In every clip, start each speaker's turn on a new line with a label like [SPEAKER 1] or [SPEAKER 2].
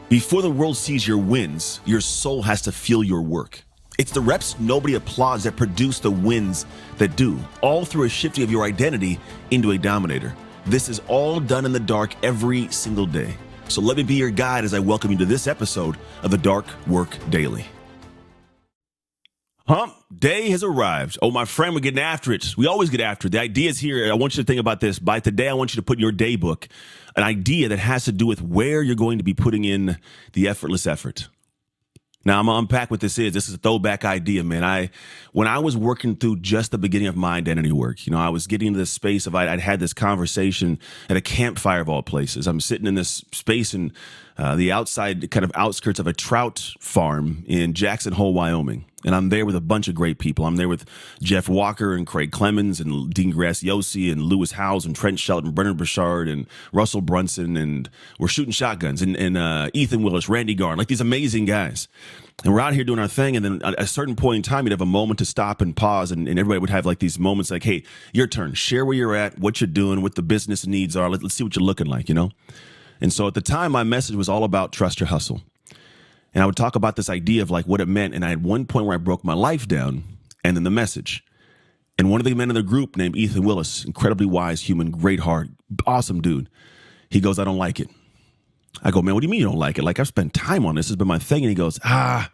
[SPEAKER 1] Before the world sees your wins, your soul has to feel your work. It's the reps nobody applauds that produce the wins that do, all through a shifting of your identity into a dominator. This is all done in the dark every single day. So let me be your guide as I welcome you to this episode of the Dark Work Daily. Hump day has arrived. Oh, my friend, we're getting after it. We always get after it. The idea is here. I want you to think about this. By today, I want you to put in your day book an idea that has to do with where you're going to be putting in the effortless effort. Now, I'm going to unpack what this is. This is a throwback idea, man. When I was working through just the beginning of my identity work, I was getting into this space of I'd had this conversation at a campfire of all places. I'm sitting in this space in the outside kind of outskirts of a trout farm in Jackson Hole, Wyoming. And I'm there with a bunch of great people. I'm there with Jeff Walker and Craig Clemens and Dean Graciosi and Lewis Howes and Trent Shelton, Brendan Burchard and Russell Brunson. And we're shooting shotguns and Ethan Willis, Randy Garn, like these amazing guys. And we're out here doing our thing. And then at a certain point in time, you'd have a moment to stop and pause. And everybody would have like these moments like, hey, your turn. Share where you're at, what you're doing, what the business needs are. Let's see what you're looking like, And so at the time, my message was all about trust your hustle. And I would talk about this idea of like what it meant. And I had one point where I broke my life down and then the message. And one of the men in the group named Ethan Willis, incredibly wise human, great heart, awesome dude. He goes, I don't like it. I go, man, what do you mean you don't like it? Like I've spent time on this. This has been my thing. And he goes, I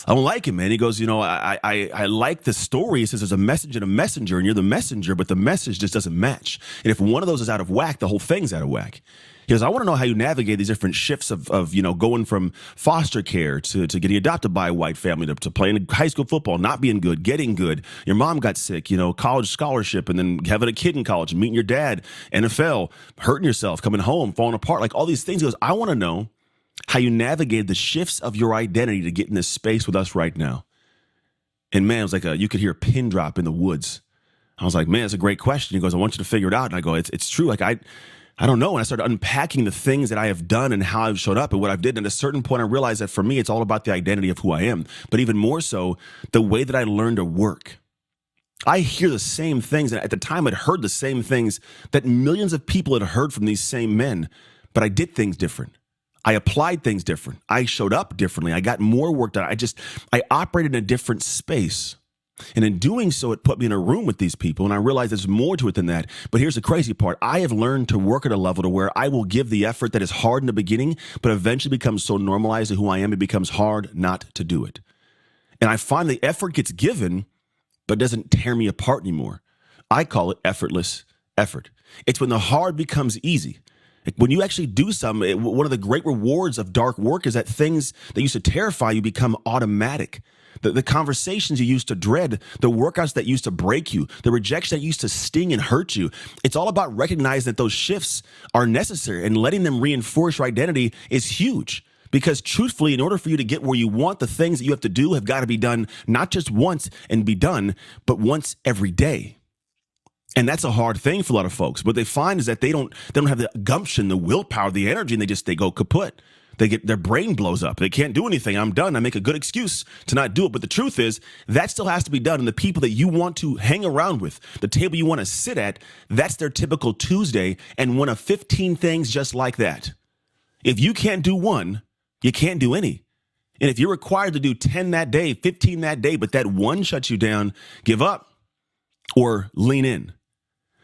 [SPEAKER 1] don't like it, man. He goes, I like the story. He says there's a message and a messenger and you're the messenger, but the message just doesn't match. And if one of those is out of whack, the whole thing's out of whack. He goes, I want to know how you navigate these different shifts of going from foster care to getting adopted by a white family to playing high school football, not being good, getting good. Your mom got sick, college scholarship, and then having a kid in college, meeting your dad, NFL, hurting yourself, coming home, falling apart, like all these things. He goes, I want to know how you navigate the shifts of your identity to get in this space with us right now. And man, it was like you could hear a pin drop in the woods. I was like, man, that's a great question. He goes, I want you to figure it out. And I go, it's true. Like I don't know. And I started unpacking the things that I have done and how I've showed up and what I've did. And at a certain point, I realized that for me, it's all about the identity of who I am. But even more so, the way that I learned to work. I hear the same things. And at the time, I'd heard the same things that millions of people had heard from these same men. But I did things different. I applied things different. I showed up differently. I got more work done. I operated in a different space. And in doing so, it put me in a room with these people. And I realized there's more to it than that. But here's the crazy part. I have learned to work at a level to where I will give the effort that is hard in the beginning, but eventually becomes so normalized to who I am, it becomes hard not to do it. And I find the effort gets given, but doesn't tear me apart anymore. I call it effortless effort. It's when the hard becomes easy. When you actually do something, one of the great rewards of dark work is that things that used to terrify you become automatic. The conversations you used to dread, the workouts that used to break you, the rejection that used to sting and hurt you. It's all about recognizing that those shifts are necessary, and letting them reinforce your identity is huge. Because truthfully, in order for you to get where you want, the things that you have to do have got to be done not just once and be done, but once every day. And that's a hard thing for a lot of folks. What they find is that they don't have the gumption, the willpower, the energy, and they go kaput. Their brain blows up. They can't do anything. I'm done. I make a good excuse to not do it. But the truth is that still has to be done. And the people that you want to hang around with, the table you want to sit at, that's their typical Tuesday, and one of 15 things just like that. If you can't do one, you can't do any. And if you're required to do 10 that day, 15 that day, but that one shuts you down, give up or lean in.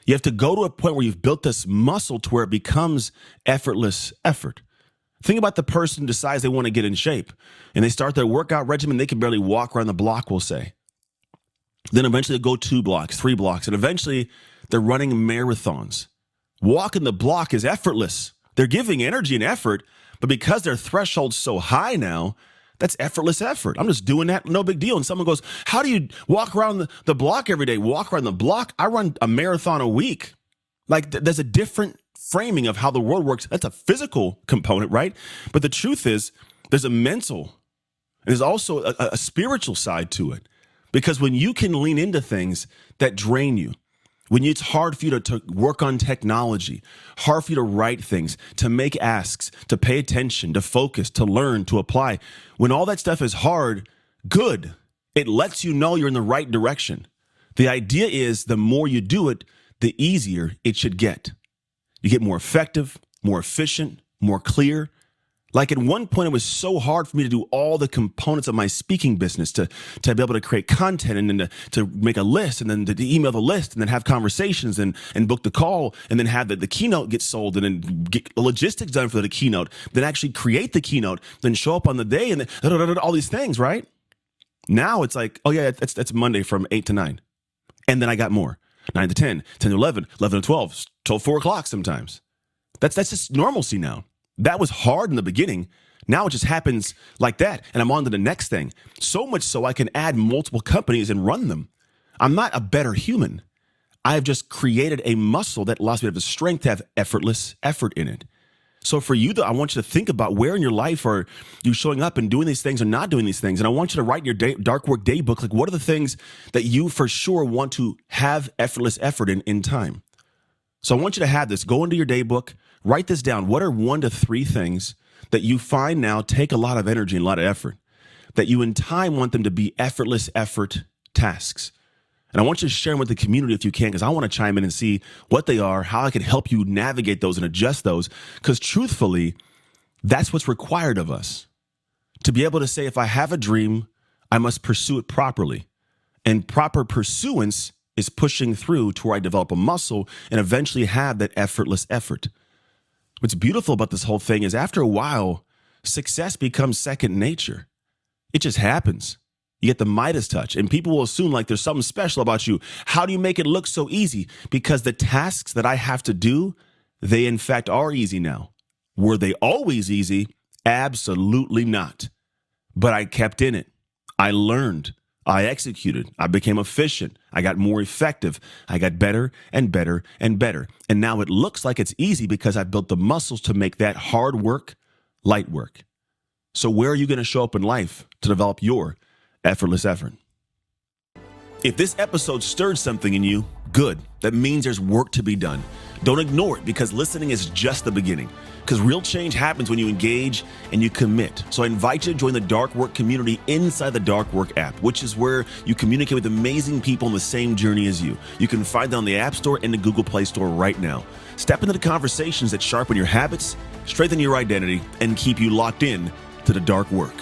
[SPEAKER 1] You have to go to a point where you've built this muscle to where it becomes effortless effort. Think about the person who decides they want to get in shape and they start their workout regimen. They can barely walk around the block, we'll say. Then eventually they go 2 blocks, 3 blocks, and eventually they're running marathons. Walking the block is effortless. They're giving energy and effort, but because their threshold's so high now, that's effortless effort. I'm just doing that, no big deal. And someone goes, how do you walk around the block every day? Walk around the block? I run a marathon a week. Like there's a different framing of how the world works. That's a physical component, right? But the truth is there's a mental, and there's also a spiritual side to it. Because when you can lean into things that drain you, when it's hard for you to work on technology, hard for you to write things, to make asks, to pay attention, to focus, to learn, to apply, when all that stuff is hard, good, it lets you know you're in the right direction. The idea is the more you do it, the easier it should get. You get more effective, more efficient, more clear. Like at one point, it was so hard for me to do all the components of my speaking business to be able to create content and then to make a list and then to email the list and then have conversations and book the call and then have the keynote get sold and then get the logistics done for the keynote, then actually create the keynote, then show up on the day and then all these things, right? Now it's like, oh yeah, that's Monday from 8 to 9. And then I got more, 9 to 10, 10 to 11, 11 to 12, till 4 o'clock sometimes. That's just normalcy now. That was hard in the beginning. Now it just happens like that. And I'm on to the next thing. So much so I can add multiple companies and run them. I'm not a better human. I have just created a muscle that allows me to have the strength to have effortless effort in it. So for you, I want you to think about where in your life are you showing up and doing these things or not doing these things. And I want you to write in your dark work day book, like what are the things that you for sure want to have effortless effort in time. So I want you to have this. Go into your day book, write this down. What are 1 to 3 things that you find now take a lot of energy and a lot of effort, that you in time want them to be effortless effort tasks? And I want you to share them with the community if you can, because I want to chime in and see what they are, how I can help you navigate those and adjust those. Because truthfully, that's what's required of us. To be able to say, if I have a dream, I must pursue it properly. And proper pursuance is pushing through to where I develop a muscle and eventually have that effortless effort. What's beautiful about this whole thing is after a while, success becomes second nature. It just happens. You get the Midas touch and people will assume like there's something special about you. How do you make it look so easy? Because the tasks that I have to do, they in fact are easy now. Were they always easy? Absolutely not. But I kept in it. I learned. I executed. I became efficient. I got more effective. I got better and better and better. And now it looks like it's easy because I built the muscles to make that hard work light work. So where are you going to show up in life to develop your effortless effort? If this episode stirred something in you, good. That means there's work to be done. Don't ignore it because listening is just the beginning. Because real change happens when you engage and you commit. So I invite you to join the Dark Work community inside the Dark Work app, which is where you communicate with amazing people on the same journey as you. You can find it on the App Store and the Google Play Store right now. Step into the conversations that sharpen your habits, strengthen your identity, and keep you locked in to the Dark Work.